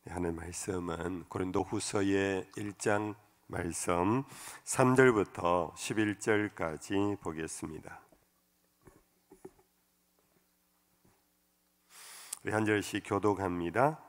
하는 말씀은 고린도후서의 1장 말씀 3절부터 11절까지 보겠습니다. 우리 한 절씩 교독합니다.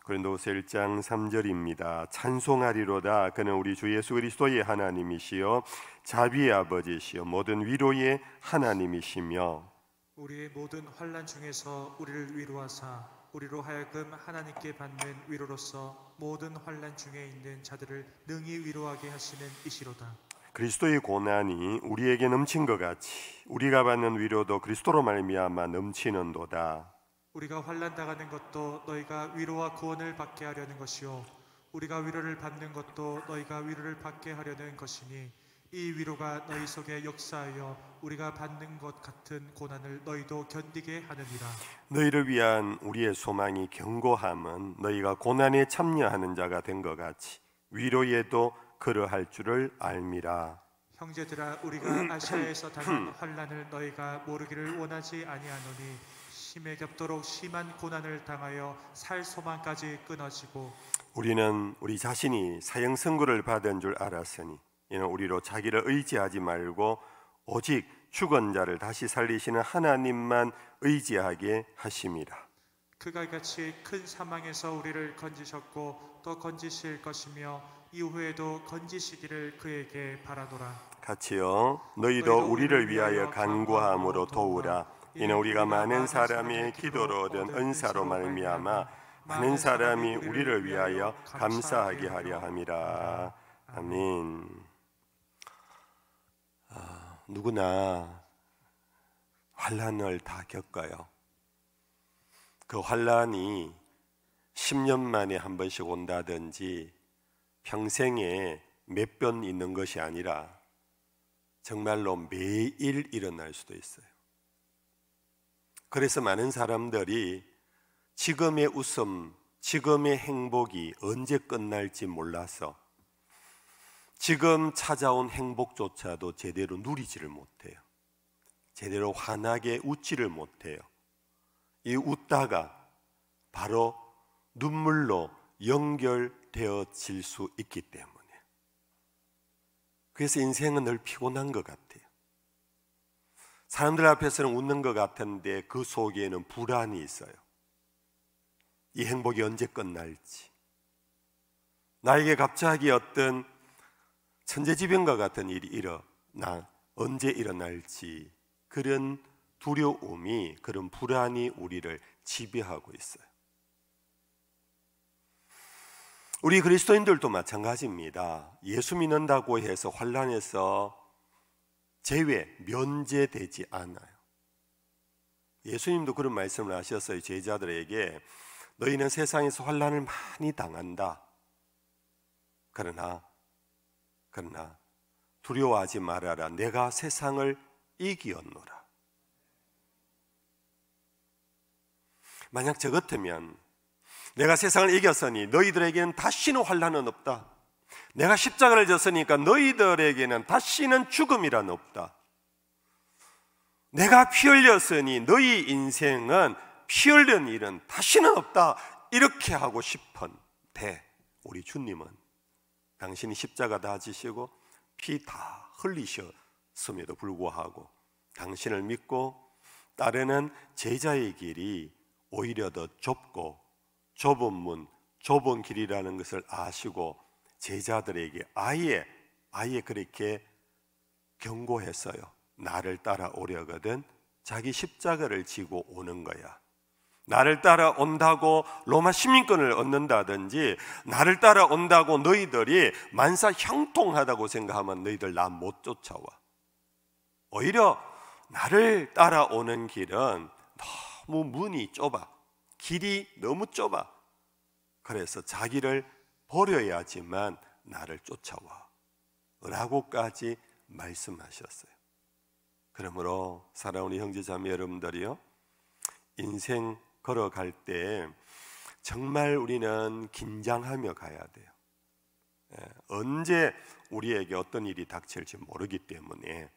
고린도후서 1장 3절입니다. 찬송하리로다. 그는 우리 주 예수 그리스도의 하나님이시요 자비의 아버지시요 모든 위로의 하나님이시며 우리의 모든 환난 중에서 우리를 위로하사 우리로 하여금 하나님께 받는 위로로서 모든 환난 중에 있는 자들을 능히 위로하게 하시는 이시로다. 그리스도의 고난이 우리에게 넘친 것 같이 우리가 받는 위로도 그리스도로 말미암아 넘치는도다. 우리가 환난 당하는 것도 너희가 위로와 구원을 받게 하려는 것이요 우리가 위로를 받는 것도 너희가 위로를 받게 하려는 것이니 이 위로가 너희 속에 역사하여 우리가 받는 것 같은 고난을 너희도 견디게 하느니라. 너희를 위한 우리의 소망이 견고함은 너희가 고난에 참여하는 자가 된 것 같이 위로에도 그러할 줄을 알미라. 형제들아, 우리가 아시아에서 당한 환난을 너희가 모르기를 원하지 아니하노니 심에 겹도록 심한 고난을 당하여 살 소망까지 끊어지고 우리는 우리 자신이 사형 선고를 받은 줄 알았으니 이는 우리로 자기를 의지하지 말고 오직 죽은 자를 다시 살리시는 하나님만 의지하게 하심이라. 그가 이같이 큰 사망에서 우리를 건지셨고 또 건지실 것이며 이후에도 건지시기를 그에게 바라노라. 같이요. 너희도 우리를 위하여 간구함으로 도우라. 이는 우리가 많은 사람의 기도로 얻은 은사로 말미암아 많은 사람이 우리를 위하여 감사하게 하려 함이라. 아멘. 누구나 환난을 다 겪어요. 그 환난이 10년 만에 한 번씩 온다든지 평생에 몇 번 있는 것이 아니라 정말로 매일 일어날 수도 있어요. 그래서 많은 사람들이 지금의 웃음, 지금의 행복이 언제 끝날지 몰라서 지금 찾아온 행복조차도 제대로 누리지를 못해요. 제대로 환하게 웃지를 못해요. 이 웃다가 바로 눈물로 연결되어질 수 있기 때문에. 그래서 인생은 늘 피곤한 것 같아요. 사람들 앞에서는 웃는 것 같은데 그 속에는 불안이 있어요. 이 행복이 언제 끝날지, 나에게 갑자기 어떤 천재지변과 같은 일이 일어나 언제 일어날지 그런 두려움이, 그런 불안이 우리를 지배하고 있어요. 우리 그리스도인들도 마찬가지입니다. 예수 믿는다고 해서 환난에서 면제되지 않아요. 예수님도 그런 말씀을 하셨어요. 제자들에게 너희는 세상에서 환난을 많이 당한다. 그러나 두려워하지 말아라. 내가 세상을 이기었노라. 만약 저 같으면 내가 세상을 이겼으니 너희들에게는 다시는 환난은 없다. 내가 십자가를 졌으니까 너희들에게는 다시는 죽음이란 없다. 내가 피 흘렸으니 너희 인생은 피 흘린 일은 다시는 없다. 이렇게 하고 싶은데 우리 주님은 당신이 십자가 다 지시고 피 다 흘리셨음에도 불구하고 당신을 믿고 따르는 제자의 길이 오히려 더 좁고 좁은 문, 좁은 길이라는 것을 아시고 제자들에게 아예 그렇게 경고했어요. 나를 따라오려거든 자기 십자가를 지고 오는 거야. 나를 따라온다고 로마 시민권을 얻는다든지 나를 따라온다고 너희들이 만사 형통하다고 생각하면 너희들 나 못 쫓아와. 오히려 나를 따라오는 길은 너무 문이 좁아. 길이 너무 좁아. 그래서 자기를 버려야지만 나를 쫓아와 라고까지 말씀하셨어요. 그러므로 사랑하는 형제자매 여러분들이요, 인생 걸어갈 때 정말 우리는 긴장하며 가야 돼요. 언제 우리에게 어떤 일이 닥칠지 모르기 때문에.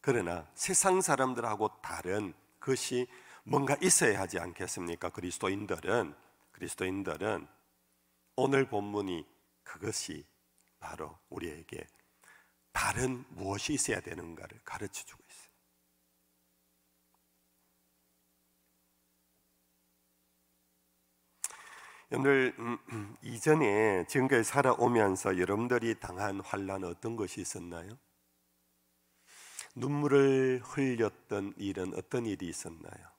그러나 세상 사람들하고 다른 것이 뭔가 있어야 하지 않겠습니까? 그리스도인들은 그리스도인들은 오늘 본문이 그것이 바로 우리에게 다른 무엇이 있어야 되는가를 가르쳐주고 있어요. 여러분들 이전에 지금까지 살아오면서 여러분들이 당한 환난 어떤 것이 있었나요? 눈물을 흘렸던 일은 어떤 일이 있었나요?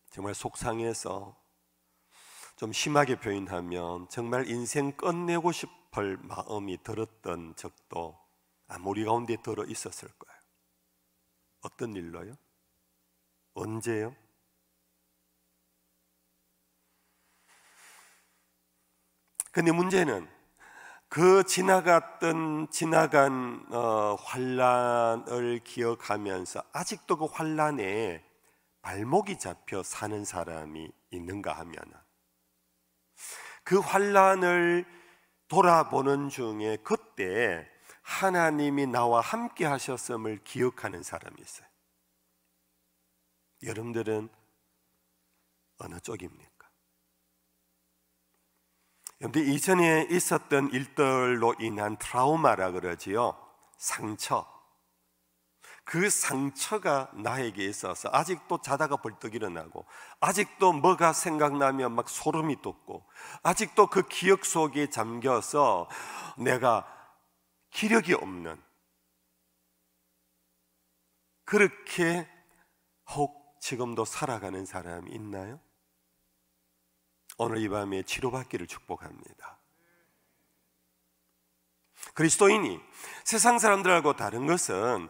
정말 속상해서 좀 심하게 표현하면 정말 인생 끝내고 싶을 마음이 들었던 적도 아마 우리 가운데 들어 있었을 거예요. 어떤 일로요? 언제요? 근데 문제는 그 지나간 환난을 기억하면서 아직도 그 환난에 발목이 잡혀 사는 사람이 있는가 하면 그 환난을 돌아보는 중에 그때 하나님이 나와 함께 하셨음을 기억하는 사람이 있어요. 여러분들은 어느 쪽입니까? 여러분들 이전에 있었던 일들로 인한 트라우마라 그러지요. 상처. 그 상처가 나에게 있어서 아직도 자다가 벌떡 일어나고 아직도 뭐가 생각나면 막 소름이 돋고 아직도 그 기억 속에 잠겨서 내가 기력이 없는, 그렇게 혹 지금도 살아가는 사람이 있나요? 오늘 이 밤에 치료받기를 축복합니다. 그리스도인이 세상 사람들하고 다른 것은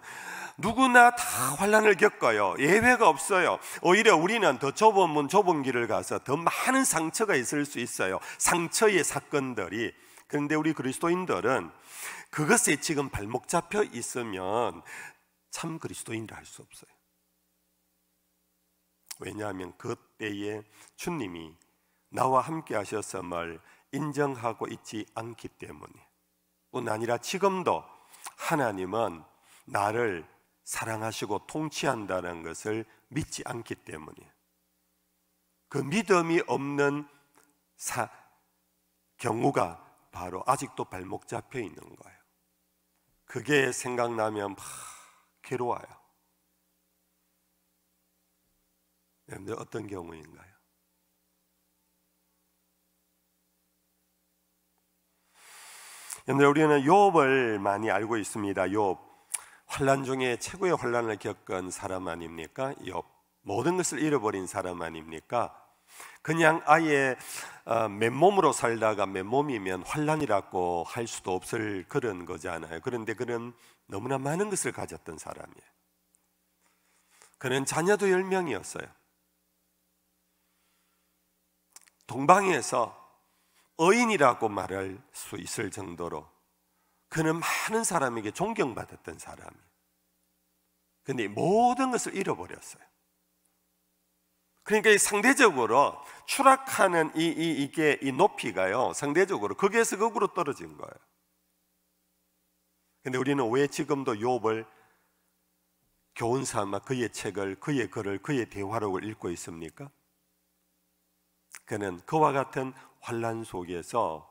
누구나 다 환난을 겪어요. 예외가 없어요. 오히려 우리는 더 좁은 문 좁은 길을 가서 더 많은 상처가 있을 수 있어요. 상처의 사건들이. 그런데 우리 그리스도인들은 그것에 지금 발목 잡혀 있으면 참 그리스도인이라 할 수 없어요. 왜냐하면 그때에 주님이 나와 함께 하셨음을 인정하고 있지 않기 때문에, 뿐 아니라 지금도 하나님은 나를 사랑하시고 통치한다는 것을 믿지 않기 때문에 그 믿음이 없는 경우가 바로 아직도 발목 잡혀 있는 거예요. 그게 생각나면 괴로워요. 여러분들 어떤 경우인가요? 여러분들 우리는 욥을 많이 알고 있습니다. 욥, 환난 중에 최고의 환난을 겪은 사람 아닙니까? 욥, 모든 것을 잃어버린 사람 아닙니까? 그냥 아예 맨몸으로 살다가 맨몸이면 환난이라고 할 수도 없을 그런 거잖아요. 그런데 그는 너무나 많은 것을 가졌던 사람이에요. 그는 자녀도 10명이었어요. 동방에서 의인이라고 말할 수 있을 정도로 그는 많은 사람에게 존경받았던 사람이에요. 그런데 모든 것을 잃어버렸어요. 그러니까 상대적으로 추락하는 이 높이가요, 상대적으로 극에서 극으로 떨어진 거예요. 그런데 우리는 왜 지금도 욥을 교훈 삼아 그의 책을, 그의 글을, 그의 대화록을 읽고 있습니까? 그는 그와 같은 환난 속에서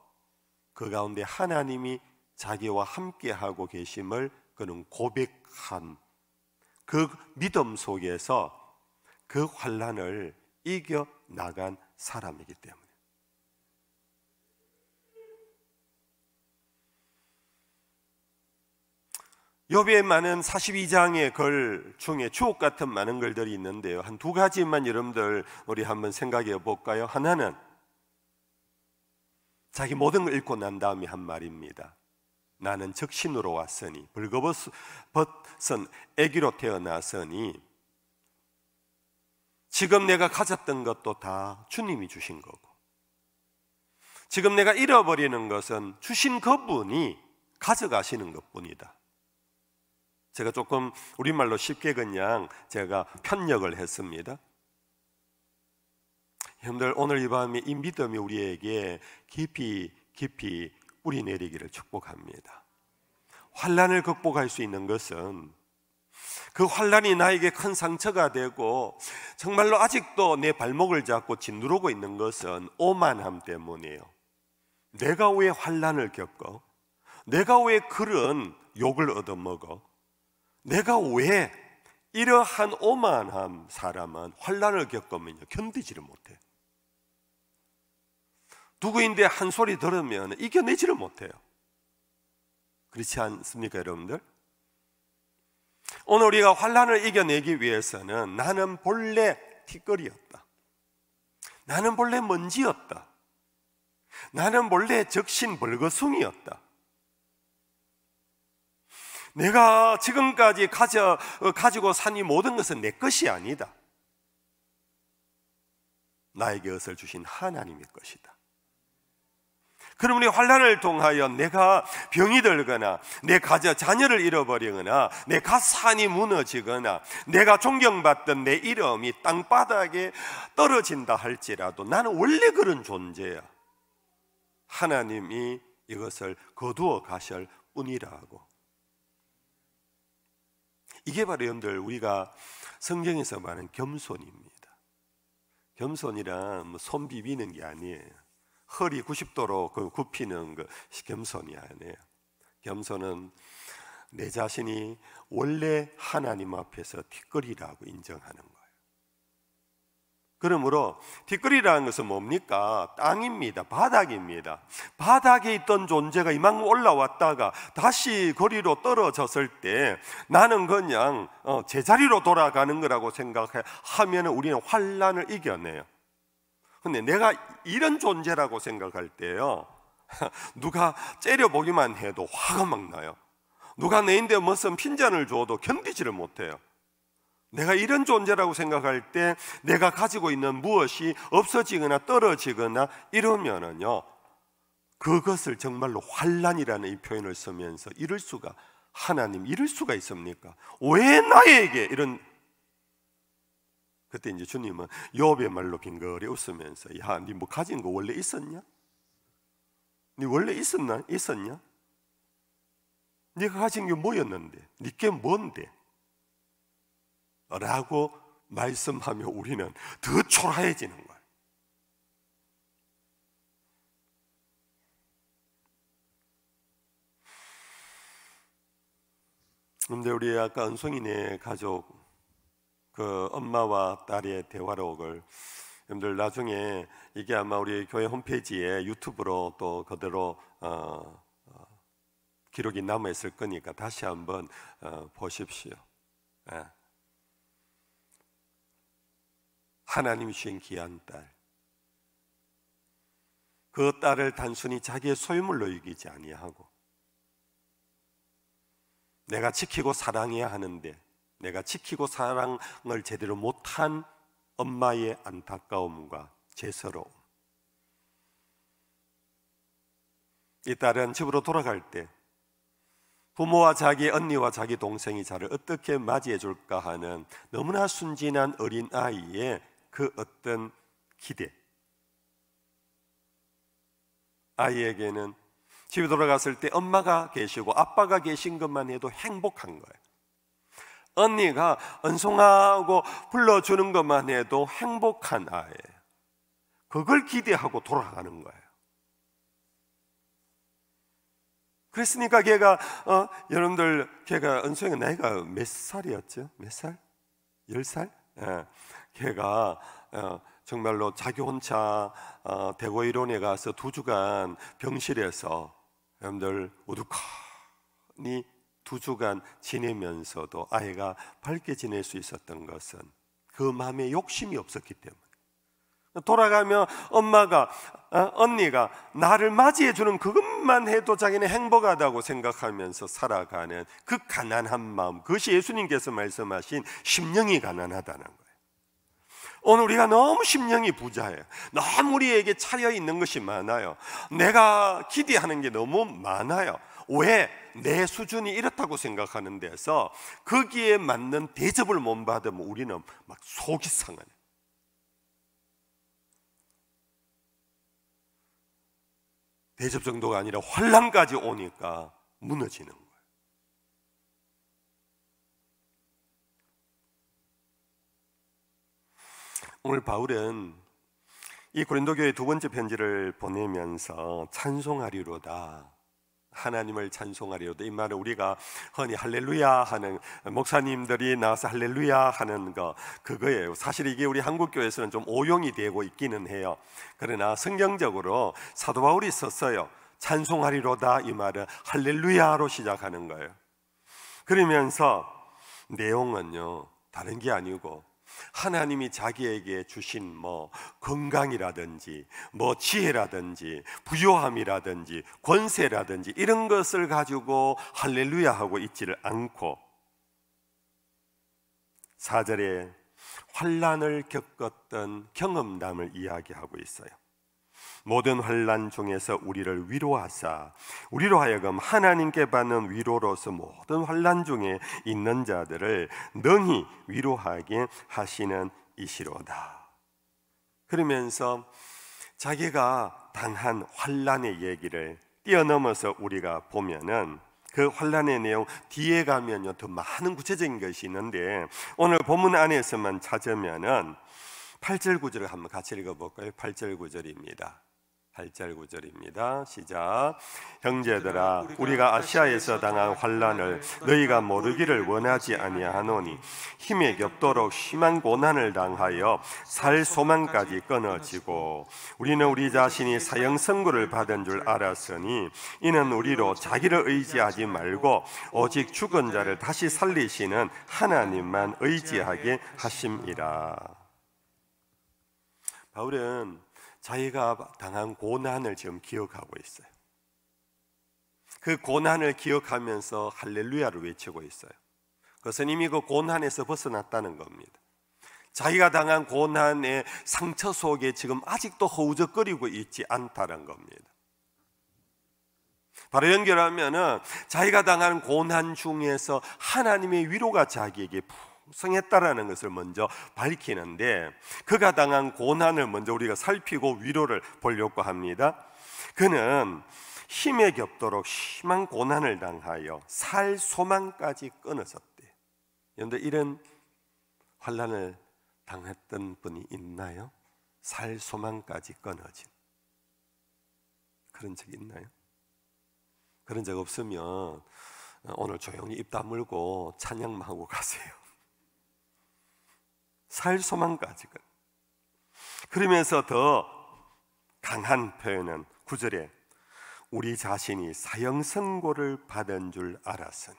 그 가운데 하나님이 자기와 함께하고 계심을 그는 고백한 그 믿음 속에서 그 환난을 이겨 나간 사람이기 때문에. 욥의 많은 42장의 글 중에 주옥 같은 많은 글들이 있는데요, 한 두 가지만 여러분들 우리 한번 생각해 볼까요? 하나는 자기 모든 걸 읽고 난 다음에 한 말입니다. 나는 적신으로 왔으니, 벌거벗은 애기로 태어났으니 지금 내가 가졌던 것도 다 주님이 주신 거고, 지금 내가 잃어버리는 것은 주신 그분이 가져가시는 것뿐이다. 제가 조금 우리말로 쉽게 그냥 제가 편역을 했습니다. 여러분들 오늘 이 밤에 이 믿음이 우리에게 깊이 뿌리내리기를 축복합니다. 환난을 극복할 수 있는 것은 그 환란이 나에게 큰 상처가 되고 정말로 아직도 내 발목을 잡고 짓누르고 있는 것은 오만함 때문이에요. 내가 왜 환란을 겪어? 내가 왜 그런 욕을 얻어먹어? 내가 왜 이러한 오만함 사람은 환란을 겪으면 견디지를 못해요. 누구인데 한 소리 들으면 이겨내지를 못해요. 그렇지 않습니까, 여러분들? 오늘 우리가 환란을 이겨내기 위해서는 나는 본래 티끌이었다. 나는 본래 먼지였다. 나는 본래 적신 벌거숭이였다. 내가 지금까지 가지고 산 이 모든 것은 내 것이 아니다. 나에게 것을 주신 하나님의 것이다. 그럼 우리 환란을 통하여 내가 병이 들거나 내 자녀를 잃어버리거나 내 가산이 무너지거나 내가 존경받던 내 이름이 땅바닥에 떨어진다 할지라도 나는 원래 그런 존재야. 하나님이 이것을 거두어 가실 뿐이라고. 이게 바로 여러분들 우리가 성경에서 말하는 겸손입니다. 겸손이란 손 비비는 게 아니에요. 허리 90도로 굽히는 그 겸손이 아니에요. 겸손은 내 자신이 원래 하나님 앞에서 티끌이라고 인정하는 거예요. 그러므로 티끌이라는 것은 뭡니까? 땅입니다. 바닥입니다. 바닥에 있던 존재가 이만큼 올라왔다가 다시 거리로 떨어졌을 때 나는 그냥 제자리로 돌아가는 거라고 생각하면 우리는 환란을 이겨내요. 근데 내가 이런 존재라고 생각할 때요, 누가 째려보기만 해도 화가 막 나요. 누가 내인데 무슨 핀잔을 줘도 견디지를 못해요. 내가 이런 존재라고 생각할 때 내가 가지고 있는 무엇이 없어지거나 떨어지거나 이러면은요, 그것을 정말로 환란이라는 이 표현을 쓰면서 하나님 이럴 수가 있습니까? 왜 나에게 이런. 그때 이제 주님은 욥의 말로 빙거리 웃으면서, 야, 니 뭐 가진 거 원래 있었냐? 니 원래 있었냐? 네가 가진 게 뭐였는데? 니게 뭔데? 라고 말씀하며 우리는 더 초라해지는 거예요. 그런데 우리 아까 은송이네 가족 그 엄마와 딸의 대화록을 여러분들 나중에 이게 아마 우리 교회 홈페이지에 유튜브로 또 그대로 기록이 남아 있을 거니까 다시 한번 보십시오. 하나님이 주신 귀한 딸, 그 딸을 단순히 자기의 소유물로 여기지 아니하고 내가 지키고 사랑해야 하는데 내가 지키고 사랑을 제대로 못한 엄마의 안타까움과 죄스러움. 이 딸은 집으로 돌아갈 때 부모와 자기 언니와 자기 동생이 자를 어떻게 맞이해 줄까 하는 너무나 순진한 어린아이의 그 어떤 기대. 아이에게는 집에 돌아갔을 때 엄마가 계시고 아빠가 계신 것만 해도 행복한 거예요. 언니가 은송하고 불러주는 것만 해도 행복한 아이예요. 그걸 기대하고 돌아가는 거예요. 그랬으니까 여러분들 걔가 은송이가 나이가 몇 살이었죠? 몇 살? 10살? 걔가 정말로 자기 혼자 대고이론에 가서 2주간 병실에서 여러분들 우두커니 2주간 지내면서도 아이가 밝게 지낼 수 있었던 것은 그 마음에 욕심이 없었기 때문에, 돌아가면 언니가 나를 맞이해 주는 그것만 해도 자기는 행복하다고 생각하면서 살아가는 그 가난한 마음, 그것이 예수님께서 말씀하신 심령이 가난하다는 거예요. 오늘 우리가 너무 심령이 부자예요. 너무 우리에게 차여 있는 것이 많아요. 내가 기대하는 게 너무 많아요. 왜? 내 수준이 이렇다고 생각하는 데서 거기에 맞는 대접을 못 받으면 우리는 막 속이 상하네. 대접 정도가 아니라 환난까지 오니까 무너지는 거예요. 오늘 바울은 이 고린도 교회 두 번째 편지를 보내면서 찬송하리로다, 하나님을 찬송하리로다, 이 말은 우리가 흔히 할렐루야 하는, 목사님들이 나와서 할렐루야 하는 그거예요. 사실 이게 우리 한국교회에서는 좀 오용이 되고 있기는 해요. 그러나 성경적으로 사도 바울이 썼어요. 찬송하리로다, 이 말은 할렐루야로 시작하는 거예요. 그러면서 내용은요 다른 게 아니고 하나님이 자기에게 주신 건강이라든지 지혜라든지 부요함이라든지 권세라든지 이런 것을 가지고 할렐루야 하고 있지를 않고 4절에 환난을 겪었던 경험담을 이야기하고 있어요. 모든 환난 중에서 우리를 위로하사 우리로 하여금 하나님께 받는 위로로서 모든 환난 중에 있는 자들을 능히 위로하게 하시는 이시로다. 그러면서 자기가 당한 환난의 얘기를 뛰어넘어서 우리가 보면은 그 환난의 내용 뒤에 가면요 더 많은 구체적인 것이 있는데 오늘 본문 안에서만 찾으면은 8절 9절을 한번 같이 읽어볼까요? 8절 9절입니다. 8절 9절입니다. 시작. 형제들아, 우리가 아시아에서 당한 환난을 너희가 모르기를 원하지 아니하노니 힘에 겹도록 심한 고난을 당하여 살 소망까지 끊어지고 우리는 우리 자신이 사형 선고를 받은 줄 알았으니 이는 우리로 자기를 의지하지 말고 오직 죽은 자를 다시 살리시는 하나님만 의지하게 하심이라. 바울은 자기가 당한 고난을 지금 기억하고 있어요. 그 고난을 기억하면서 할렐루야를 외치고 있어요. 그것은 이미 그 고난에서 벗어났다는 겁니다. 자기가 당한 고난의 상처 속에 지금 아직도 허우적거리고 있지 않다는 겁니다. 바로 연결하면은 자기가 당한 고난 중에서 하나님의 위로가 자기에게 성했다라는 것을 먼저 밝히는데 그가 당한 고난을 먼저 우리가 살피고 위로를 보려고 합니다. 그는 힘에 겹도록 심한 고난을 당하여 살 소망까지 끊어졌대요. 그런데 이런 환난을 당했던 분이 있나요? 살 소망까지 끊어진 그런 적이 있나요? 그런 적 없으면 오늘 조용히 입 다물고 찬양만 하고 가세요. 살 소망까지. 그러면서 더 강한 표현은 9절에 우리 자신이 사형 선고를 받은 줄 알았으니.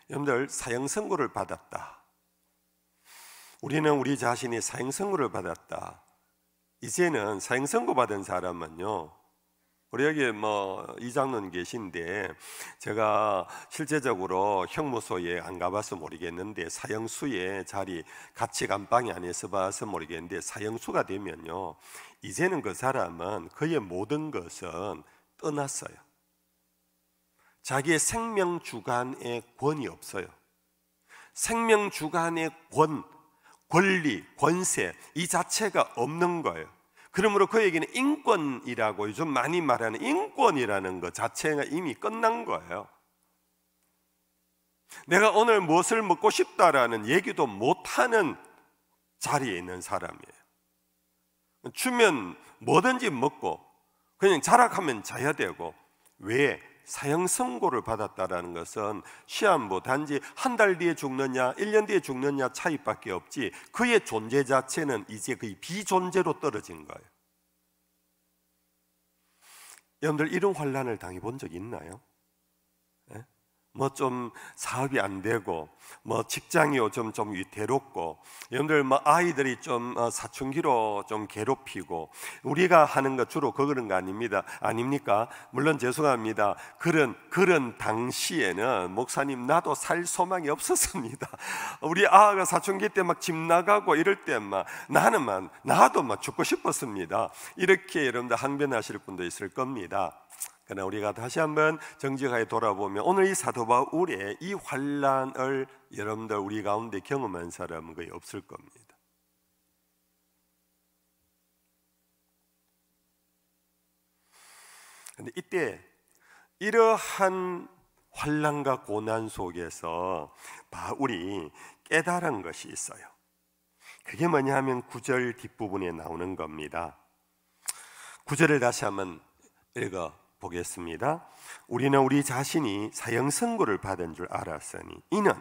여러분들 사형 선고를 받았다. 우리는 우리 자신이 사형 선고를 받았다. 이제는 사형 선고 받은 사람은요, 우리 여기 이장로님 계신데 제가 실제적으로 형무소에 안 가봐서 모르겠는데 사형수의 자리 같이 감방에 안에서 봐서 모르겠는데 사형수가 되면요 이제는 그 사람은 그의 모든 것은 떠났어요. 자기의 생명 주관의 권이 없어요. 생명 주관의 권리, 권세 이 자체가 없는 거예요. 그러므로 그에게는 인권이라고 요즘 많이 말하는 인권이라는 것 자체가 이미 끝난 거예요. 내가 오늘 무엇을 먹고 싶다라는 얘기도 못하는 자리에 있는 사람이에요. 주면 뭐든지 먹고 그냥 자락하면 자야 되고, 왜? 사형 선고를 받았다라는 것은 시한부 단지 한 달 뒤에 죽느냐 1년 뒤에 죽느냐 차이밖에 없지 그의 존재 자체는 이제 거의 비존재로 떨어진 거예요. 여러분들 이런 환난을 당해본 적 있나요? 좀 사업이 안 되고 직장이 요즘 좀 위태롭고 여러분들 아이들이 좀 사춘기로 좀 괴롭히고 우리가 하는 거 주로 그런 거 아닙니까? 물론 죄송합니다. 그런 당시에는 목사님 나도 살 소망이 없었습니다. 우리 아가 사춘기 때 집 나가고 이럴 때 나도 죽고 싶었습니다. 이렇게 여러분들 항변하실 분도 있을 겁니다. 그러나 우리가 다시 한번 정직하게 돌아보면 오늘 이 사도 바울의 이 환난을 여러분들 우리 가운데 경험한 사람은 거의 없을 겁니다. 그런데 이때 이러한 환난과 고난 속에서 바울이 깨달은 것이 있어요. 그게 뭐냐 하면 9절 뒷부분에 나오는 겁니다. 9절을 다시 한번 읽어보겠습니다. 우리는 우리 자신이 사형 선고를 받은 줄 알았으니 이는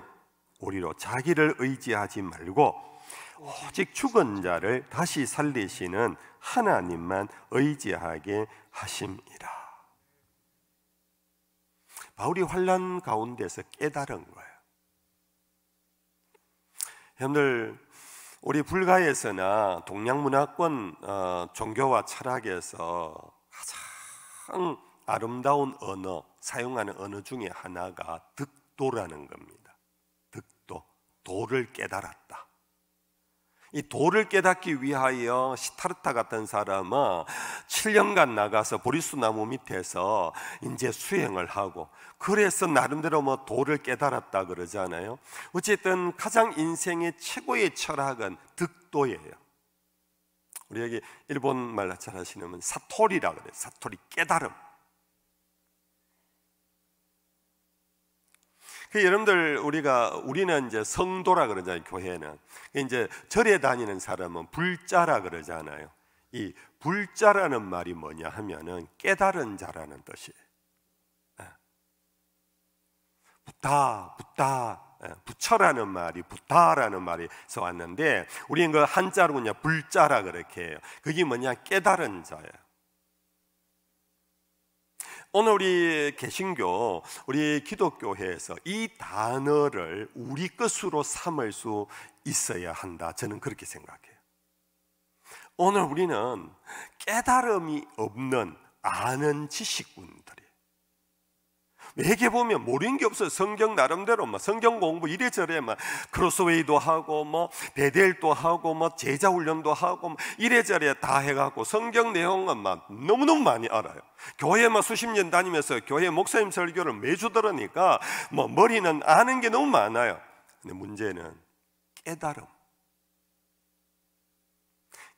우리로 자기를 의지하지 말고 오직 죽은 자를 다시 살리시는 하나님만 의지하게 하심이라. 바울이 환난 가운데서 깨달은 거예요. 여러분들, 우리 불가에서나 동양문화권 종교와 철학에서 가장 아름다운 언어, 사용하는 언어 중에 하나가 득도라는 겁니다. 득도, 도를 깨달았다. 이 도를 깨닫기 위하여 시타르타 같은 사람은 7년간 나가서 보리수 나무 밑에서 이제 수행을 하고, 그래서 나름대로 뭐 도를 깨달았다 그러잖아요. 어쨌든 가장 인생의 최고의 철학은 득도예요. 우리 여기 일본 말 잘 하시는 분 사토리라 그래요. 사토리, 깨달음. 여러분들, 우리는 이제 성도라 그러잖아요. 교회는 이제 절에 다니는 사람은 불자라 그러잖아요. 이 불자라는 말이 뭐냐 하면은 깨달은 자라는 뜻이에요. 부처라는 말이 부타라는 말에서 왔는데, 우리는 그 한자로 그냥 불자라 그렇게 해요. 그게 뭐냐, 깨달은 자예요. 오늘 우리 개신교, 우리 기독교회에서 이 단어를 우리 것으로 삼을 수 있어야 한다, 저는 그렇게 생각해요. 오늘 우리는 깨달음이 없는 아는 지식군들이에요. 회개 보면 모르는 게 없어요. 성경 나름대로 성경 공부 이래저래 크로스웨이도 하고 베델도 하고 제자 훈련도 하고 이래저래 다 해갖고 성경 내용은 너무너무 많이 알아요. 교회 수십 년 다니면서 교회 목사님 설교를 매주 들으니까 머리는 아는 게 너무 많아요. 근데 문제는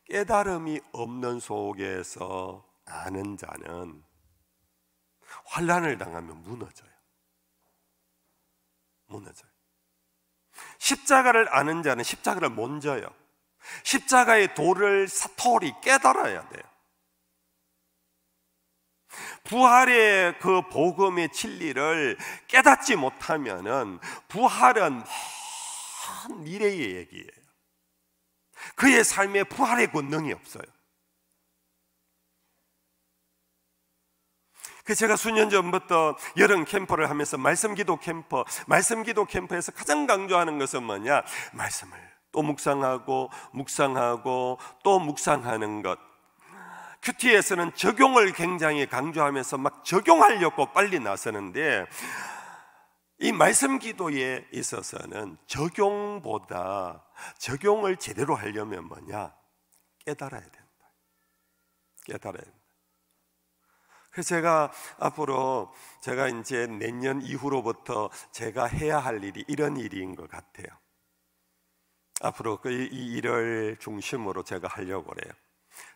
깨달음이 없는 속에서 아는 자는 환난을 당하면 무너져요. 십자가를 아는 자는 십자가를 못 져요. 십자가의 도를 사토리 깨달아야 돼요. 부활의 그 복음의 진리를 깨닫지 못하면은 부활은 먼 미래의 얘기예요. 그의 삶에 부활의 권능이 없어요. 제가 수년 전부터 여름 캠프를 하면서 말씀 기도 캠프에서 가장 강조하는 것은 뭐냐? 말씀을 또 묵상하고 또 묵상하는 것. 큐티에서는 적용을 굉장히 강조하면서 적용하려고 빨리 나서는데, 이 말씀 기도에 있어서는 적용보다 적용을 제대로 하려면 뭐냐? 깨달아야 된다. 그래서 제가 앞으로 이제 내년 이후로부터 제가 해야 할 일이 이런 일인 것 같아요. 앞으로 이 일을 중심으로 제가 하려고 그래요.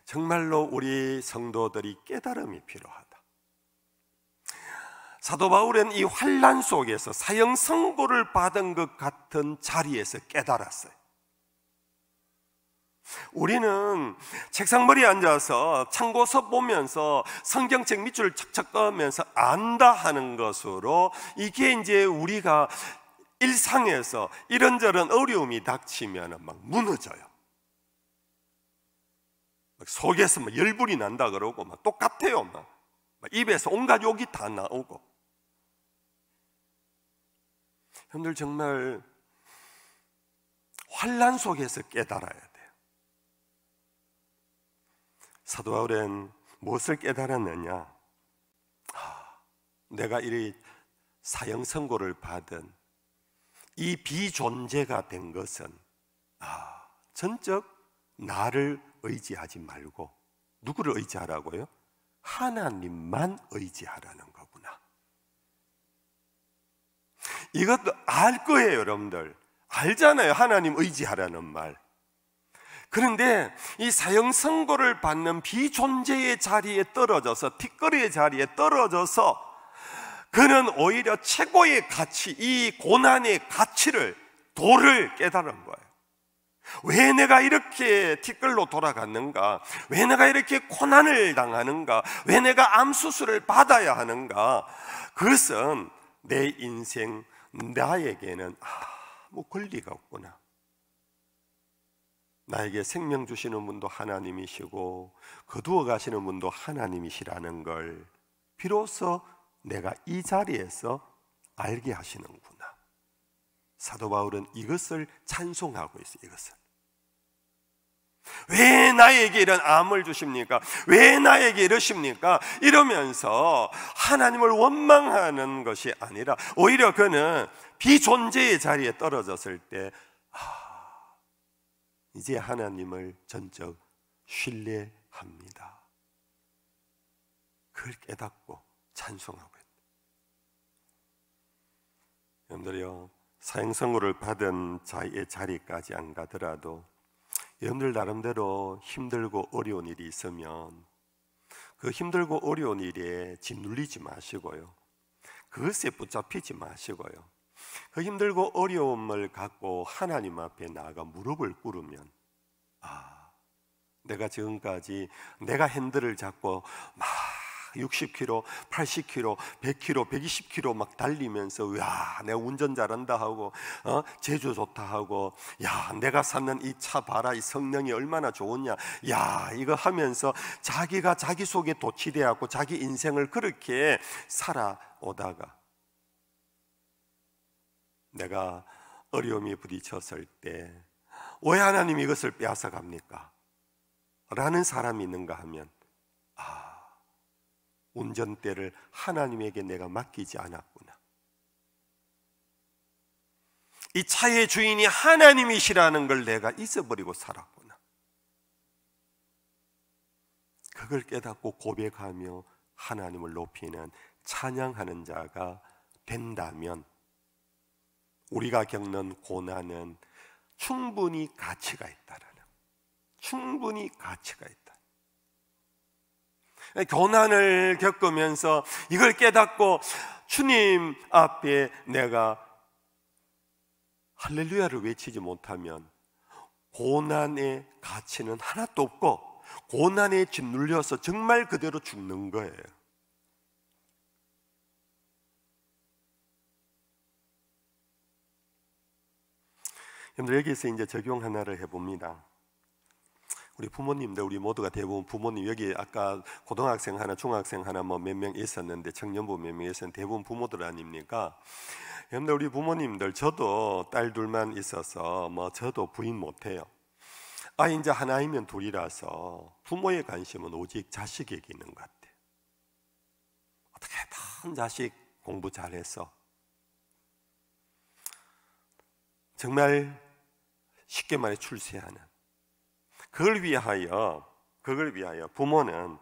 정말로 우리 성도들이 깨달음이 필요하다. 사도 바울은 이 환난 속에서 사형 선고를 받은 것 같은 자리에서 깨달았어요. 우리는 책상머리에 앉아서 참고서 보면서 성경책 밑줄을 착착 그으면서 안다 하는 것으로, 이게 이제 우리가 일상에서 이런저런 어려움이 닥치면 무너져요. 속에서 열불이 난다 그러고 똑같아요. 입에서 온갖 욕이 다 나오고. 여러분들, 정말 환난 속에서 깨달아야 돼요. 사도 바울은 무엇을 깨달았느냐? 내가 이 사형 선고를 받은 이 비존재가 된 것은 전적 나를 의지하지 말고 누구를 의지하라고요? 하나님만 의지하라는 거구나. 이것도 알 거예요. 여러분들 알잖아요. 하나님 의지하라는 말. 그런데 이 사형 선고를 받는 비존재의 자리에 떨어져서, 틱거리의 자리에 떨어져서 그는 오히려 최고의 가치, 이 고난의 가치를, 도를 깨달은 거예요. 왜 내가 이렇게 티끌로 돌아갔는가? 왜 내가 이렇게 고난을 당하는가? 왜 내가 암수술을 받아야 하는가? 그것은 내 인생, 나에게는 아무 권리가 없구나. 나에게 생명 주시는 분도 하나님이시고 거두어 가시는 분도 하나님이시라는 걸 비로소 내가 이 자리에서 알게 하시는구나. 사도 바울은 이것을 찬송하고 있어요. 이것을. 왜 나에게 이런 암을 주십니까? 왜 나에게 이러십니까? 이러면서 하나님을 원망하는 것이 아니라 오히려 그는 비존재의 자리에 떨어졌을 때 이제 하나님을 전적 신뢰합니다. 그걸 깨닫고 찬송하고 있다. 여러분들이요, 사형선고를 받은 자의 자리까지 안 가더라도 여러분들 나름대로 힘들고 어려운 일이 있으면 그 힘들고 어려운 일에 짓눌리지 마시고요, 그것에 붙잡히지 마시고요, 그 힘들고 어려움을 갖고 하나님 앞에 나아가 무릎을 꿇으면 내가 지금까지 내가 핸들을 잡고 막 60km, 80km, 100km, 120km 막 달리면서 야, 내가 운전 잘한다 하고 제주 좋다 하고 야, 내가 샀는 이 차 봐라, 이 성능이 얼마나 좋으냐, 야, 이거 하면서 자기가 자기 속에 도취되었고 자기 인생을 그렇게 살아오다가 내가 어려움이 부딪혔을 때 왜 하나님 이것을 빼앗아 갑니까? 라는 사람이 있는가 하면 운전대를 하나님에게 내가 맡기지 않았구나. 이 차의 주인이 하나님이시라는 걸 내가 잊어버리고 살았구나. 그걸 깨닫고 고백하며 하나님을 높이는 찬양하는 자가 된다면 우리가 겪는 고난은 충분히 가치가 있다라는, 충분히 가치가 있다. 고난을 겪으면서 이걸 깨닫고 주님 앞에 내가 할렐루야를 외치지 못하면 고난의 가치는 하나도 없고 고난에 짓눌려서 정말 그대로 죽는 거예요. 여러분들, 여기서 이제 적용 하나를 해봅니다. 우리 부모님들, 우리 모두가 대부분 부모님, 여기 아까 고등학생 하나, 중학생 하나 뭐 몇 명 있었는데 청년부 몇 명 있었는데 대부분 부모들 아닙니까? 여러분들, 우리 부모님들, 저도 딸 둘만 있어서 뭐 저도 부인 못해요. 이제 하나이면 둘이라서 부모의 관심은 오직 자식에게 있는 것 같아요. 어떻게든 자식 공부 잘해서 정말 쉽게 말해 출세하는, 그걸 위하여 부모는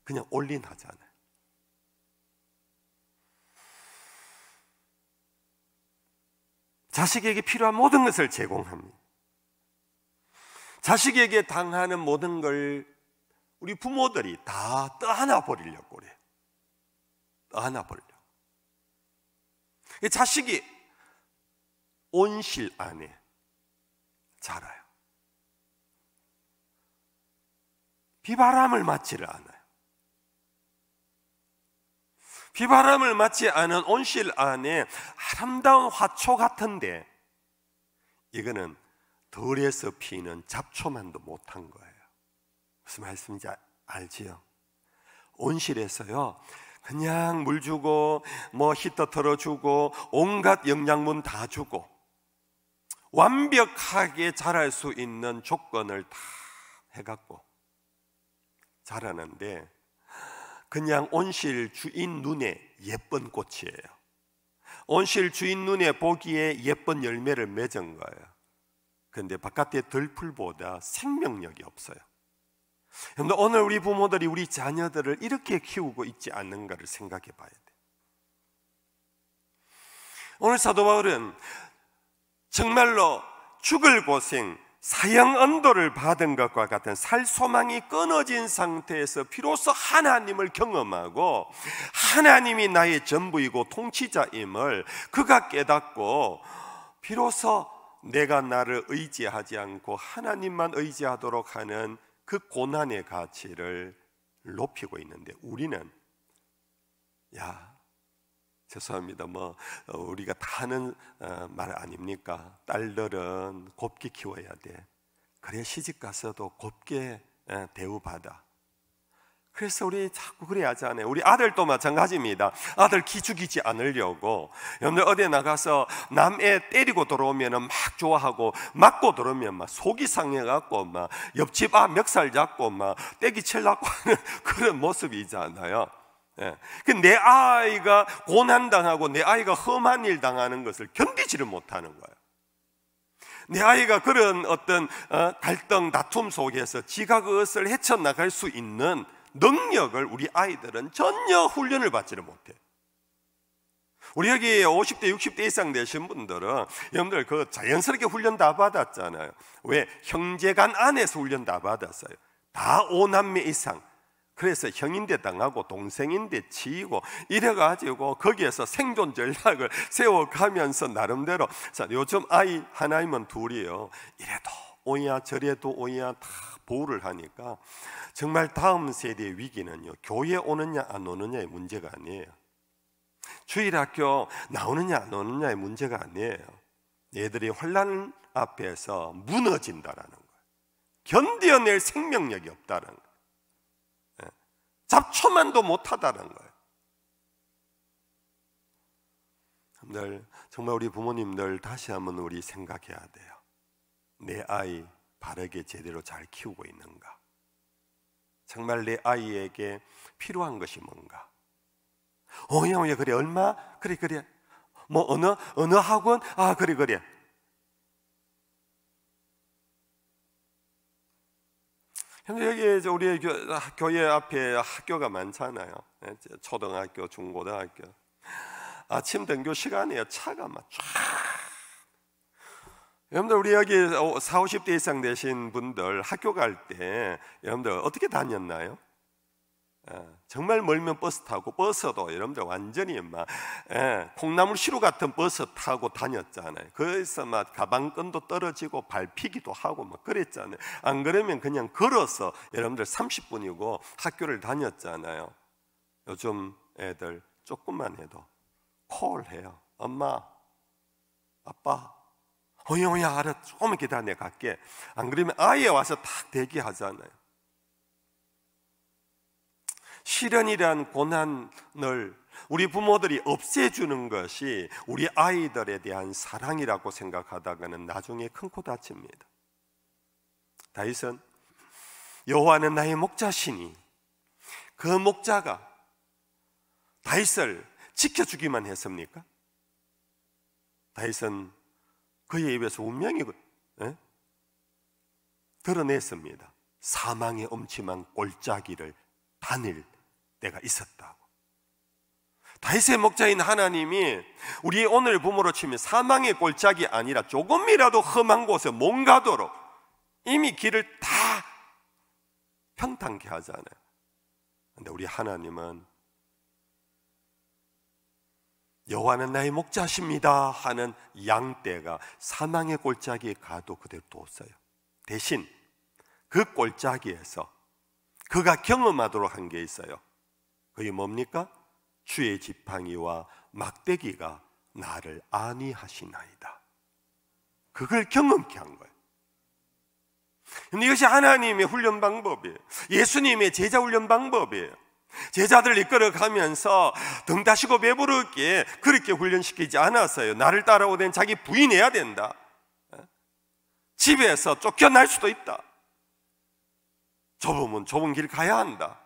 그냥 올인하잖아요. 자식에게 필요한 모든 것을 제공합니다. 자식에게 당하는 모든 걸 우리 부모들이 다 떠안아 버리려고 그래요. 떠안아 버리려고. 자식이 온실 안에 자라요. 비바람을 맞지를 않아요. 비바람을 맞지 않은 온실 안에 아름다운 화초 같은데 이거는 덜에서 피는 잡초만도 못한 거예요. 무슨 말씀인지 알지요? 온실에서요, 그냥 물 주고 뭐 히터 틀어주고 온갖 영양분 다 주고 완벽하게 자랄 수 있는 조건을 다 해갖고 자라는데 그냥 온실 주인 눈에 예쁜 꽃이에요. 온실 주인 눈에 보기에 예쁜 열매를 맺은 거예요. 그런데 바깥의 들풀보다 생명력이 없어요. 그런데 오늘 우리 부모들이 우리 자녀들을 이렇게 키우고 있지 않는가를 생각해 봐야 돼요. 오늘 사도 바울은 정말로 죽을 고생, 사형 언도를 받은 것과 같은 살 소망이 끊어진 상태에서 비로소 하나님을 경험하고 하나님이 나의 전부이고 통치자임을 그가 깨닫고 비로소 내가 나를 의지하지 않고 하나님만 의지하도록 하는 그 고난의 가치를 높이고 있는데, 우리는 죄송합니다, 우리가 다 하는 말 아닙니까? 딸들은 곱게 키워야 돼. 그래야 시집 가서도 곱게 대우받아. 그래서 우리 자꾸 그래 하잖아요. 우리 아들도 마찬가지입니다. 아들 기죽이지 않으려고, 여러분들 어디에 나가서 남애 때리고 들어오면 막 좋아하고, 맞고 들어오면 막 속이 상해갖고 막 옆집 멱살 잡고 막 떼기 치려고 하는 그런 모습이잖아요. 내 아이가 고난당하고 내 아이가 험한 일 당하는 것을 견디지를 못하는 거예요. 내 아이가 그런 어떤 갈등, 다툼 속에서 지가 그것을 헤쳐나갈 수 있는 능력을 우리 아이들은 전혀 훈련을 받지를 못해. 우리 여기 50대, 60대 이상 되신 분들은 여러분들 그 자연스럽게 훈련 다 받았잖아요. 왜? 형제간 안에서 훈련 다 받았어요. 다 5남매 이상. 그래서 형인데 당하고 동생인데 치이고 이래가지고 거기에서 생존 전략을 세워가면서 나름대로, 자, 요즘 아이 하나이면 둘이요, 이래도 오야 저래도 오야 다 보호를 하니까 정말 다음 세대의 위기는요, 교회 오느냐 안 오느냐의 문제가 아니에요. 주일학교 나오느냐 안 오느냐의 문제가 아니에요. 얘들이 환난 앞에서 무너진다라는 거예요. 견뎌낼 생명력이 없다는 거예요. 잡초만도 못하다는 거예요. 정말 우리 부모님들 다시 한번 우리 생각해야 돼요. 내 아이 바르게 제대로 잘 키우고 있는가? 정말 내 아이에게 필요한 것이 뭔가? 야 그래 얼마? 그래 뭐 어느 학원? 그래 여기 우리 교회 앞에 학교가 많잖아요. 초등학교, 중고등학교. 아침 등교 시간이에요. 차가 막 쫙. 여러분들 우리 여기 40, 50대 이상 되신 분들 학교 갈 때 여러분들 어떻게 다녔나요? 정말 멀면 버스 타고, 버스도 여러분들 완전히 막 콩나물 시루 같은 버스 타고 다녔잖아요. 그래서 막 가방끈도 떨어지고 밟히기도 하고 막 그랬잖아요. 안 그러면 그냥 걸어서 여러분들 30분이고 학교를 다녔잖아요. 요즘 애들 조금만 해도 콜해요. 엄마, 아빠, 어영야 알아, 조금만 기다려 내가 갈게. 안 그러면 아예 와서 딱 대기하잖아요. 시련이란 고난을 우리 부모들이 없애주는 것이 우리 아이들에 대한 사랑이라고 생각하다가는 나중에 큰 코 다칩니다. 다윗은 여호와는 나의 목자시니, 그 목자가 다윗을 지켜주기만 했습니까? 다윗은 그의 입에서 운명이 드러냈습니다. 사망의 엄침한 골짜기를 다닐 때가 있었다고. 다윗의 목자인 하나님이 우리 오늘 부모로 치면 사망의 골짜기 아니라 조금이라도 험한 곳에 못 가도록 이미 길을 다 평탄케 하잖아요. 그런데 우리 하나님은 여호와는 나의 목자십니다 하는 양떼가 사망의 골짜기에 가도 그대로 뒀어요. 대신 그 골짜기에서 그가 경험하도록 한 게 있어요. 그게 뭡니까? 주의 지팡이와 막대기가 나를 안위하시나이다. 그걸 경험케 한 거예요. 근데 이것이 하나님의 훈련 방법이에요. 예수님의 제자 훈련 방법이에요. 제자들 이끌어가면서 등 다시고 배부르게 그렇게 훈련시키지 않았어요. 나를 따라오된 자기 부인해야 된다. 집에서 쫓겨날 수도 있다. 좁으면 좁은 길 가야 한다.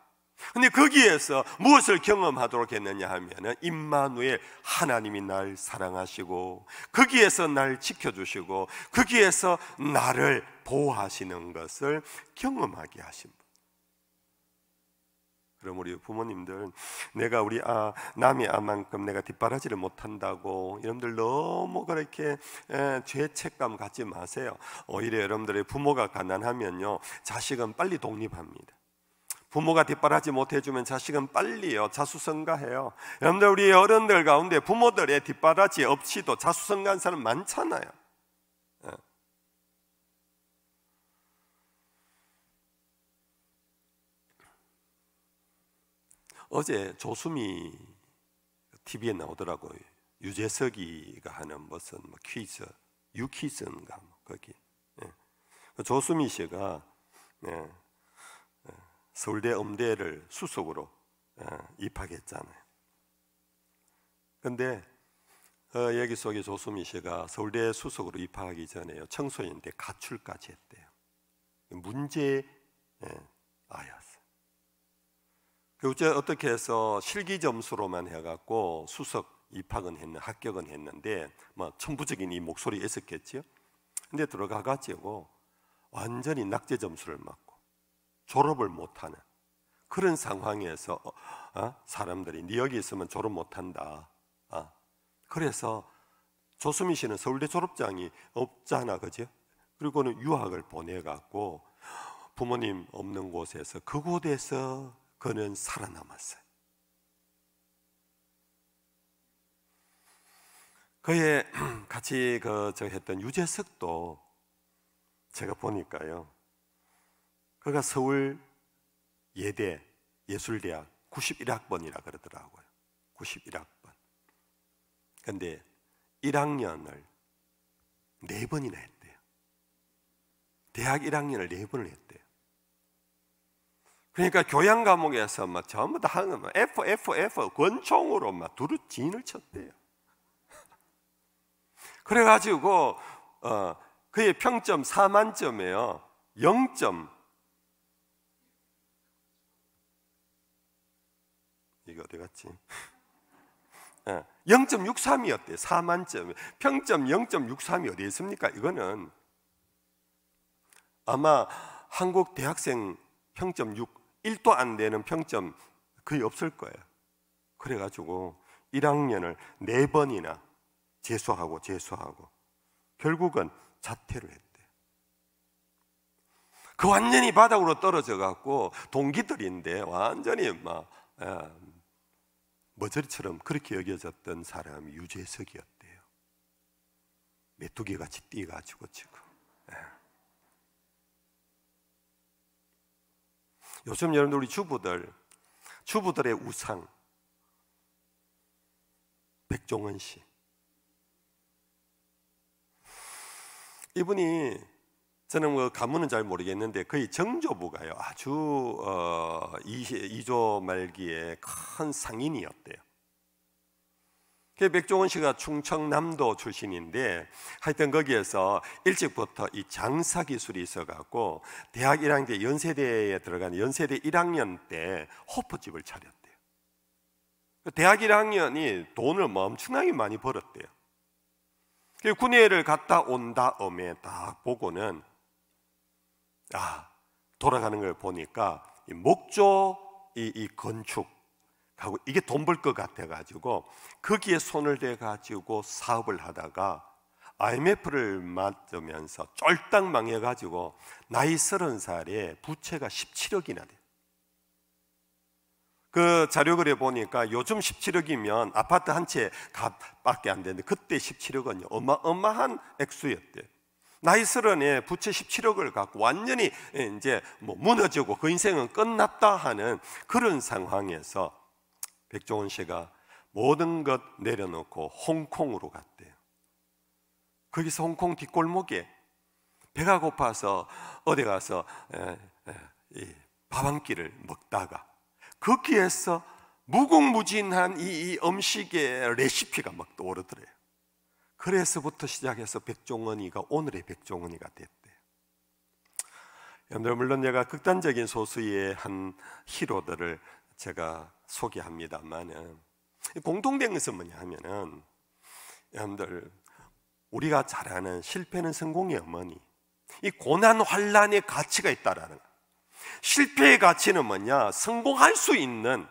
근데 거기에서 무엇을 경험하도록 했느냐 하면은 임마누엘, 하나님이 날 사랑하시고 거기에서 날 지켜주시고 거기에서 나를 보호하시는 것을 경험하게 하신 분. 그럼 우리 부모님들, 내가 우리 남의 아만큼 내가 뒷바라지를 못한다고 여러분들 너무 그렇게 죄책감 갖지 마세요. 오히려 여러분들의 부모가 가난하면요, 자식은 빨리 독립합니다. 부모가 뒷바라지 못해주면 자식은 빨리요 자수성가해요. 여러분들 우리 어른들 가운데 부모들의 뒷바라지 없이도 자수성가한 사람 많잖아요. 어제 조수미 TV에 나오더라고요. 유재석이가 하는 무슨 뭐 퀴즈, 유퀴즈인가 뭐 거기. 조수미 씨가 서울대 음대를 수석으로 입학했잖아요. 근데 여기 속에 조수미 씨가 서울대 수석으로 입학하기 전에요, 청소년대 가출까지 했대요. 문제 아였어요. 어떻게 해서 실기 점수로만 해갖고 수석 입학은 합격은 했는데 뭐 천부적인 이 목소리 있었겠지요. 근데 들어가가지고 완전히 낙제 점수를 맞고 졸업을 못하는 그런 상황에서 사람들이 네 여기 있으면 졸업 못한다. 그래서 조수미 씨는 서울대 졸업장이 없잖아, 그죠? 그리고는 유학을 보내갖고 부모님 없는 곳에서 그곳에서 그는 살아남았어요. 그의 같이 했던 유재석도 제가 보니까요, 그가 서울 예대 예술대학 91학번이라 그러더라고요. 91학번. 근데 1학년을 4번이나 했대요. 대학 1학년을 4번을 했대요. 그러니까 교양 과목에서 막 전부 다 하는 거 F 권총으로 막 두루 진을 쳤대요. 그래가지고 그의 평점 4만점이에요. 0점 이게 어디 갔지? 0.63이었대요. 4만점 평점 0.63이 어디 있습니까? 이거는 아마 한국 대학생 평점 1도 안 되는 평점 거의 없을 거예요. 그래가지고 1학년을 4번이나 재수하고 결국은 자퇴를 했대요. 그 완전히 바닥으로 떨어져 갖고 동기들인데 완전히 막 머저리처럼 그렇게 여겨졌던 사람이 유재석이었대요. 메뚜기 같이 뛰어가지고 지금. 요즘 여러분들 우리 주부들의 우상 백종원 씨, 이분이 저는 뭐 가문은 잘 모르겠는데 거의 정조부가요 아주 이조 말기에 큰 상인이었대요. 백종원 씨가 충청남도 출신인데 하여튼 거기에서 일찍부터 이 장사 기술이 있어갖고 대학 1학년 때 연세대에 들어간 연세대 1학년 때 호프집을 차렸대요. 대학 1학년이 돈을 엄청나게 많이 벌었대요. 군예를 갔다 온 다음에 딱 보고는 돌아가는 걸 보니까 이 목조 이 건축 하고 이게 돈 벌 것 같아가지고 거기에 손을 대가지고 사업을 하다가 IMF를 맞으면서 쫄딱 망해가지고 나이 30살에 부채가 17억이나 돼요. 그 자료글에 보니까 요즘 17억이면 아파트 한 채 값밖에 안 되는데 그때 17억은요 어마어마한 액수였대요. 나이 30에 부채 17억을 갖고 완전히 이제 뭐 무너지고 그 인생은 끝났다 하는 그런 상황에서 백종원 씨가 모든 것 내려놓고 홍콩으로 갔대요. 거기서 홍콩 뒷골목에 배가 고파서 어디 가서 밥 한 끼를 먹다가 거기에서 무궁무진한 이 음식의 레시피가 막 떠오르더래요. 그래서부터 시작해서 백종원이가 오늘의 백종원이가 됐대요. 여러분들 물론 내가 극단적인 소수의 한 히로들을 제가 소개합니다만 공통된 것은 뭐냐 하면은 여러분들 우리가 잘 아는 실패는 성공의 어머니, 이 고난 환란의 가치가 있다라는 거예요. 실패의 가치는 뭐냐? 성공할 수 있는,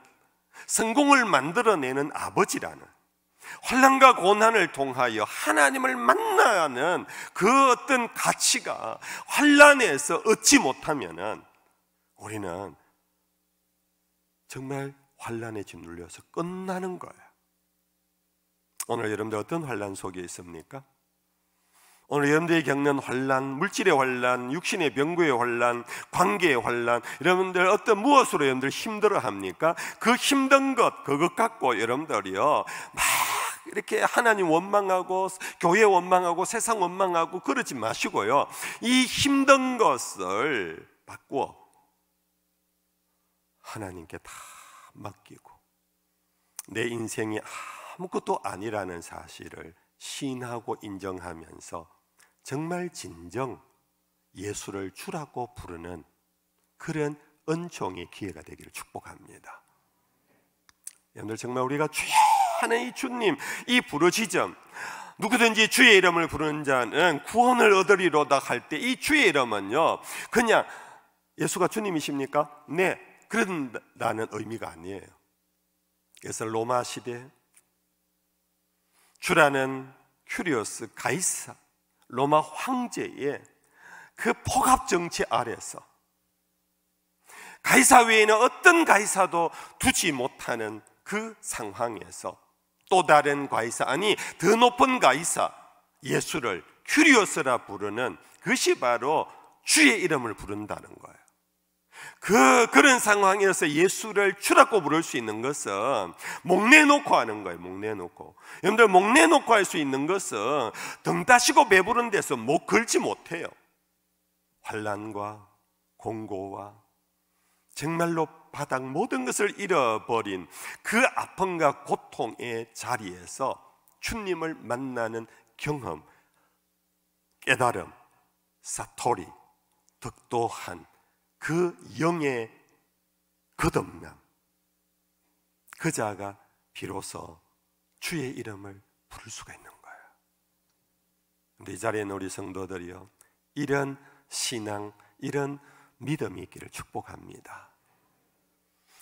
성공을 만들어내는 아버지라는, 환난과 고난을 통하여 하나님을 만나는 그 어떤 가치가 환난에서 얻지 못하면은 우리는 정말 환난에 짓눌려서 끝나는 거예요. 오늘 여러분들 어떤 환난 속에 있습니까? 오늘 여러분들이 겪는 환난, 물질의 환난, 육신의 병고의 환난, 관계의 환난, 여러분들 어떤 무엇으로 여러분들 힘들어합니까? 그 힘든 것, 그것 갖고 여러분들이요 막 이렇게 하나님 원망하고 교회 원망하고 세상 원망하고 그러지 마시고요, 이 힘든 것을 바꾸어 하나님께 다 맡기고 내 인생이 아무것도 아니라는 사실을 시인하고 인정하면서 정말 진정 예수를 주라고 부르는 그런 은총의 기회가 되기를 축복합니다. 여러분들 정말 우리가 주여 하는 이 주님, 이 부르짖음, 누구든지 주의 이름을 부르는 자는 구원을 얻으리로다 할 때 이 주의 이름은요 그냥 예수가 주님이십니까? 네, 그런다는 의미가 아니에요. 그래서 로마 시대 주라는 큐리오스 가이사 로마 황제의 그 폭압 정치 아래서 가이사 외에는 어떤 가이사도 두지 못하는 그 상황에서 또 다른 가이사, 아니 더 높은 가이사 예수를 큐리오스라 부르는 것이 바로 주의 이름을 부른다는 거예요. 그런 상황에서 예수를 주라고 부를 수 있는 것은 목내놓고 하는 거예요. 목내놓고. 여러분들 목내놓고 할 수 있는 것은 등 따시고 배부른 데서 목 걸지 못해요. 환난과 공고와 정말로 바닥 모든 것을 잃어버린 그 아픔과 고통의 자리에서 주님을 만나는 경험, 깨달음, 사토리, 득도한 그 영의 거듭남, 그 자가 비로소 주의 이름을 부를 수가 있는 거예요. 그런데 이 자리에 있는 우리 성도들이요, 이런 신앙, 이런 믿음이 있기를 축복합니다.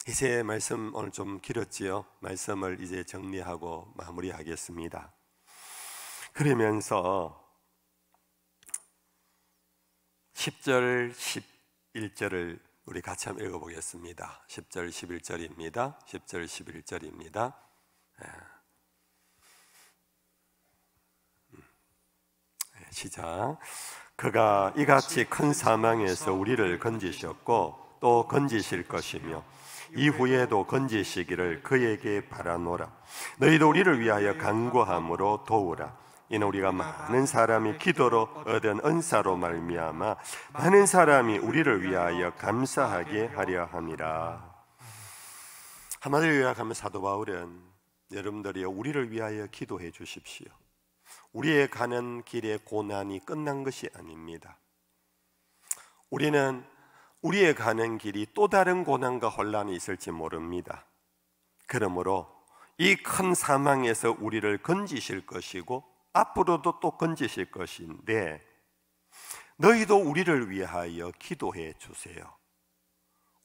이제 말씀 오늘 좀 길었지요. 말씀을 이제 정리하고 마무리하겠습니다. 그러면서 10절, 11절을 우리 같이 한번 읽어보겠습니다. 10절, 11절입니다. 10절, 11절입니다. 시작. 그가 이같이 큰 사망에서 우리를 건지셨고 또 건지실 것이며 이후에도 건지시기를 그에게 바라노라. 너희도 우리를 위하여 간구함으로 도우라. 이는 우리가 많은 사람이 기도로 얻은 은사로 말미암아 많은 사람이 우리를 위하여 감사하게 하려 함이라. 한마디로 요약하면 사도 바울은 여러분들이 우리를 위하여 기도해 주십시오. 우리의 가는 길의 고난이 끝난 것이 아닙니다. 우리는 우리의 가는 길이 또 다른 고난과 혼란이 있을지 모릅니다. 그러므로 이 큰 사망에서 우리를 건지실 것이고 앞으로도 또 건지실 것인데 너희도 우리를 위하여 기도해 주세요.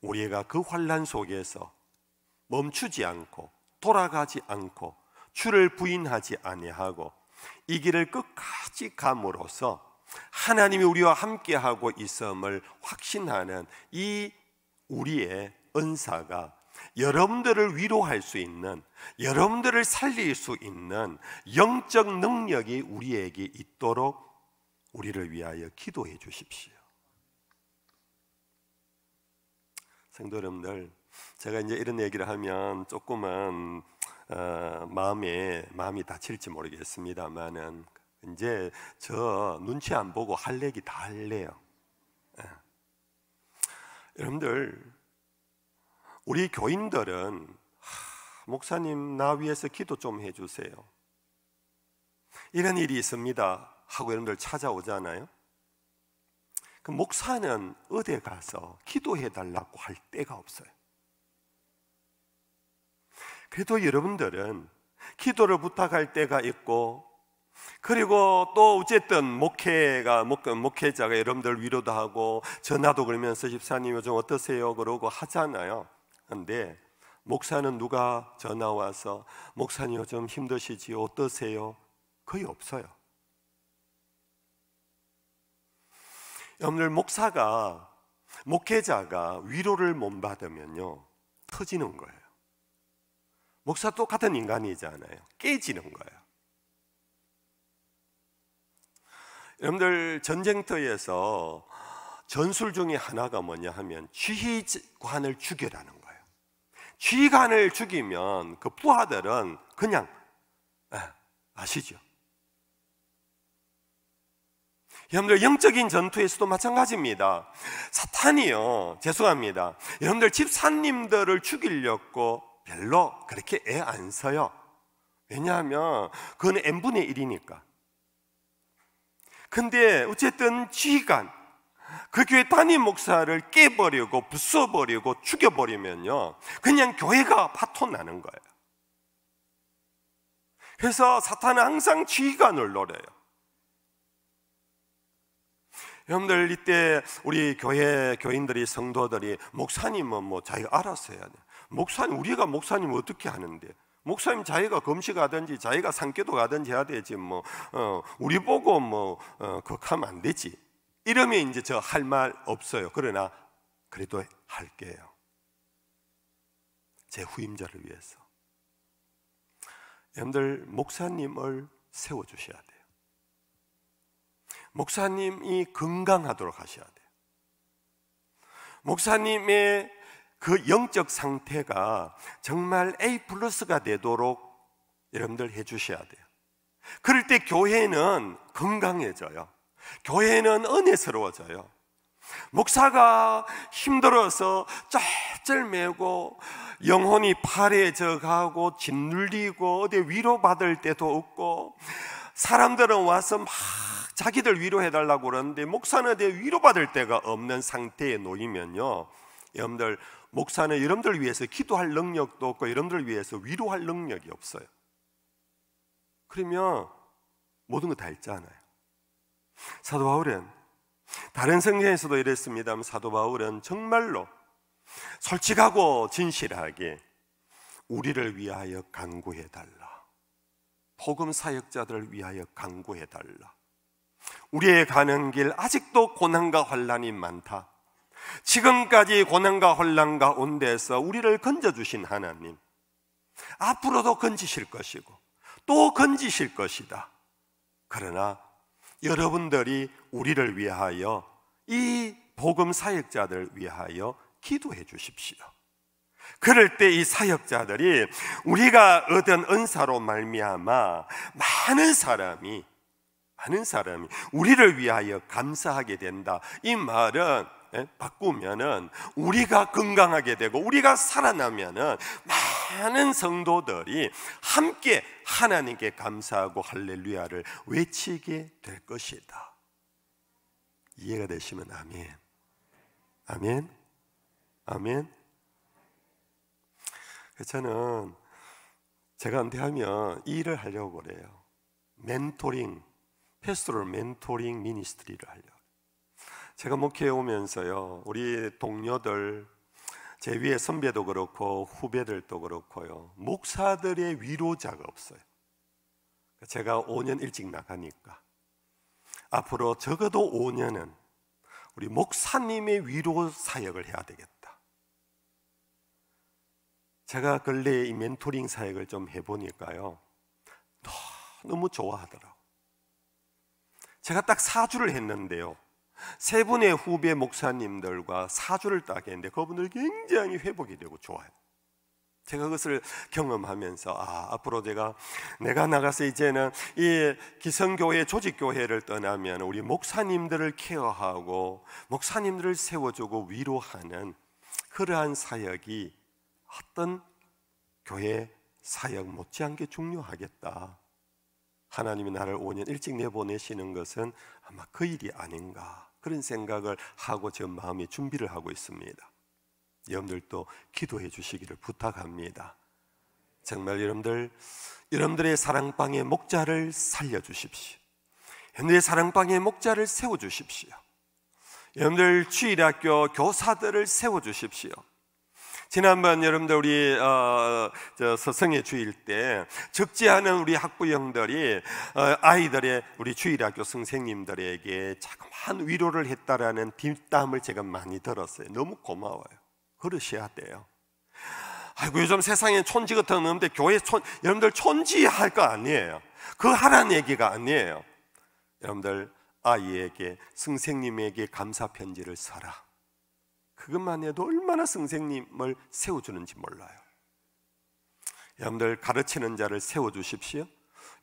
우리가 그 환난 속에서 멈추지 않고 돌아가지 않고 주를 부인하지 아니하고 이 길을 끝까지 감으로써 하나님이 우리와 함께하고 있음을 확신하는 이 우리의 은사가 여러분들을 위로할 수 있는, 여러분들을 살릴 수 있는 영적 능력이 우리에게 있도록 우리를 위하여 기도해 주십시오. 성도 여러분들, 제가 이제 이런 얘기를 하면 조금은 마음이 다칠지 모르겠습니다만은 이제 저 눈치 안 보고 할 얘기 다 할래요. 여러분들, 우리 교인들은 목사님 나 위해서 기도 좀 해주세요, 이런 일이 있습니다 하고 여러분들 찾아오잖아요. 그 목사는 어디 가서 기도해 달라고 할 데가 없어요. 그래도 여러분들은 기도를 부탁할 때가 있고, 그리고 또 어쨌든 목회자가 여러분들 위로도 하고 전화도 걸면서 집사님 요즘 어떠세요? 그러고 하잖아요. 그런데 목사는 누가 전화 와서 목사님 요즘 힘드시지요? 어떠세요? 거의 없어요. 여러분들, 목회자가 위로를 못 받으면요 터지는 거예요. 목사 똑같은 인간이잖아요. 깨지는 거예요. 여러분들 전쟁터에서 전술 중에 하나가 뭐냐 하면 지휘관을 죽여라는 거예요. 지휘관을 죽이면 그 부하들은 그냥 아시죠? 여러분들 영적인 전투에서도 마찬가지입니다. 사탄이요, 죄송합니다, 여러분들 집사님들을 죽이려고 별로 그렇게 애 안 써요. 왜냐하면 그건 n분의 1이니까. 근데 어쨌든 지휘관, 그 교회 담임 목사를 깨버리고 부숴버리고 죽여버리면요, 그냥 교회가 파토나는 거예요. 그래서 사탄은 항상 지휘관을 노려요. 여러분들, 이때 우리 교회 교인들이, 성도들이 목사님은 뭐 자기가 알아서 해야 돼. 목사님, 우리가 목사님 어떻게 하는데? 목사님 자기가 금식 가든지 자기가 산기도 가든지 해야 되지 뭐 우리 보고 그거 하면 안 되지. 이러면 이제 저 할 말 없어요. 그러나 그래도 할게요. 제 후임자를 위해서. 여러분들, 목사님을 세워주셔야 돼요. 목사님이 건강하도록 하셔야 돼요. 목사님의 그 영적 상태가 정말 A+가 되도록 여러분들 해주셔야 돼요. 그럴 때 교회는 건강해져요. 교회는 은혜스러워져요. 목사가 힘들어서 쩔쩔매고 영혼이 파래져 가고 짓눌리고 어디 위로받을 때도 없고, 사람들은 와서 막 자기들 위로해달라고 그러는데 목사는 어디 위로받을 데가 없는 상태에 놓이면요, 여러분들, 목사는 여러분들 위해서 기도할 능력도 없고 여러분들 위해서 위로할 능력이 없어요. 그러면 모든 거 다 잃잖아요. 사도 바울은, 다른 성경에서도 이랬습니다만, 사도 바울은 정말로 솔직하고 진실하게 우리를 위하여 간구해달라, 복음 사역자들을 위하여 간구해달라, 우리의 가는 길 아직도 고난과 환난이 많다, 지금까지 고난과 혼란 가운데서 우리를 건져주신 하나님, 앞으로도 건지실 것이고 또 건지실 것이다. 그러나 여러분들이 우리를 위하여, 이 복음 사역자들을 위하여 기도해 주십시오. 그럴 때 이 사역자들이 우리가 얻은 은사로 말미암아 많은 사람이 우리를 위하여 감사하게 된다. 이 말은 바꾸면은 우리가 건강하게 되고 우리가 살아나면은 많은 성도들이 함께 하나님께 감사하고 할렐루야를 외치게 될 것이다. 이해가 되시면 아멘. 아멘. 아멘. 저는 제가 은퇴하면 이 일을 하려고 그래요. 멘토링, 패스토럴 멘토링 미니스트리를 하려고. 제가 목회해 오면서요, 우리 동료들, 제 위에 선배도 그렇고 후배들도 그렇고요, 목사들의 위로자가 없어요. 제가 5년 일찍 나가니까 앞으로 적어도 5년은 우리 목사님의 위로 사역을 해야 되겠다. 제가 근래에 이 멘토링 사역을 좀 해보니까요, 너무 좋아하더라고요. 제가 딱 4주를 했는데요, 3분의 후배 목사님들과 4주를 딱 했는데 그분들 굉장히 회복이 되고 좋아요. 제가 그것을 경험하면서 앞으로 내가 나가서 이제는 이 기성교회 조직교회를 떠나면 우리 목사님들을 케어하고 목사님들을 세워주고 위로하는 그러한 사역이 어떤 교회 사역 못지않게 중요하겠다. 하나님이 나를 5년 일찍 내보내시는 것은 아마 그 일이 아닌가, 그런 생각을 하고 지금 마음의 준비를 하고 있습니다. 여러분들도 기도해 주시기를 부탁합니다. 정말 여러분들의 사랑방의 목자를 살려주십시오. 여러분들의 사랑방의 목자를 세워주십시오. 여러분들 주일학교 교사들을 세워주십시오. 지난번 여러분들 우리 서성의 주일 때 적지 않은 우리 학부형들이 아이들의 우리 주일학교 선생님들에게 자그마한 위로를 했다라는 뒷담을 제가 많이 들었어요. 너무 고마워요. 그러셔야 돼요. 아이고, 요즘 세상에 촌지 같은 거 없는데 교회 여러분들 촌지 할 거 아니에요. 그거 하라는 얘기가 아니에요. 여러분들 아이에게, 선생님에게 감사 편지를 써라. 그것만 해도 얼마나 선생님을 세워주는지 몰라요. 여러분들 가르치는 자를 세워주십시오.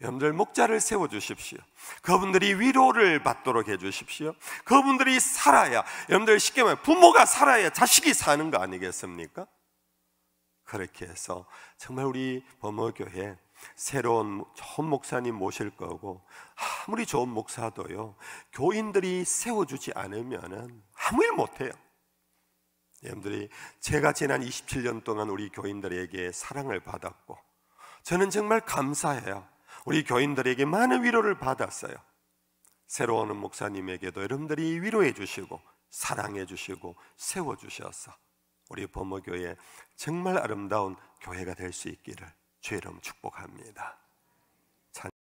여러분들 목자를 세워주십시오. 그분들이 위로를 받도록 해주십시오. 그분들이 살아야, 여러분들 쉽게 말해 부모가 살아야 자식이 사는 거 아니겠습니까? 그렇게 해서 정말 우리 범어교회 새로운 좋은 목사님 모실 거고, 아무리 좋은 목사도요, 교인들이 세워주지 않으면 아무 일 못해요. 여러분들이, 제가 지난 27년 동안 우리 교인들에게 사랑을 받았고, 저는 정말 감사해요. 우리 교인들에게 많은 위로를 받았어요. 새로 오는 목사님에게도 여러분들이 위로해 주시고 사랑해 주시고 세워 주셔서 우리 범어교회 정말 아름다운 교회가 될 수 있기를 주의 이름 축복합니다.